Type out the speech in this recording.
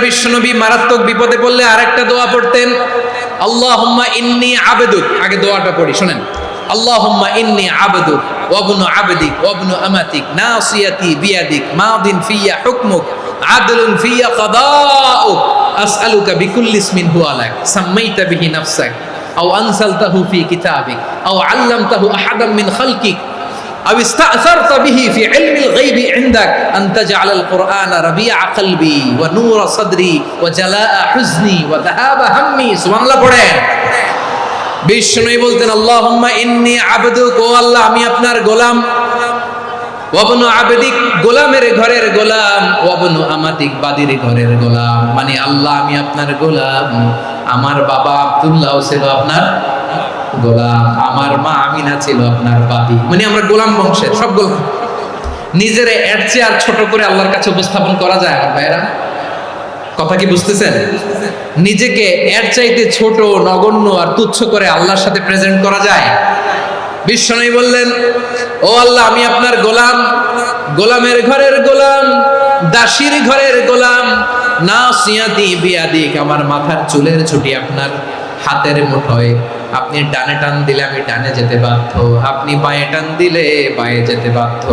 বিশ্বনবী মারাত্মক বিপদে পড়লে আরেকটা দোয়া পড়তেন, আল্লাহুম্মা ইন্নী আবদুক। আগে দোয়াটা পড়ি, শুনেন। আল্লাহুম্মা ইন্নী আবদুক ওয়া ইবনু আবদিক ওয়া ইবনু আমাতিক নাসিয়াতি বিয়াদিক মাদিন ফিয়া হুকমুক আদলুন ফিয়া কাদাউক আসআলুকা বিকুল্লি ইসমিন হুয়া লাক সাম্মাইতা বিহি নাফসাক আও আনসালতাহু ফি কিতাবিক আও আল্লামতাহু আহাদাম মিন খালকিক أو استأثرت به في علم الغيب عندك أن تجعل القرآن ربيع قلبي ونور صدري وجلاء حزني وذهاب همي سبحان الله পড়েন। বিষ্ণু বলতেন আল্লাহুম্মা ইন্নী আবদুক, ও আল্লাহ আমি আপনার গোলাম, ওয়া ইবনু আবদিক গোলামের ঘরের গোলাম, ওয়া ইবনু আমাতিক বাদির ঘরের গোলাম। মানে আল্লাহ আমি আপনার গোলাম, আমার বাবা আব্দুল্লাহ ছিল আপনার গোলাম, আমার মা আমিনা ছিল আপনার বাদী। মানে আমরা গোলাম বংশের সব গোলাম। নিজেরে এর চেয়ে আর ছোট করে আল্লাহর কাছে উপস্থাপন করা যায় আমার ভাইরা? কথা কি বুঝতেছেন? নিজেকে এর চাইতে ছোট, নগণ্য আর তুচ্ছ করে আল্লাহর সাথে প্রেজেন্ট করা যায়? বিশ্বনবী বললেন, ও আল্লাহ আমি আপনার গোলাম, গোলামের ঘরের গোলাম, দাসীর ঘরের গোলাম, নাসিয়াতি বিয়াদিক আমার মাথার চুলের ছুটি আপনার হাতের মুঠোয়, আপনি ডানে টান দিলে আমি ডানে যেতে বাধ্য, আপনি বাঁয়ে টান দিলে বাঁয়ে যেতে বাধ্য।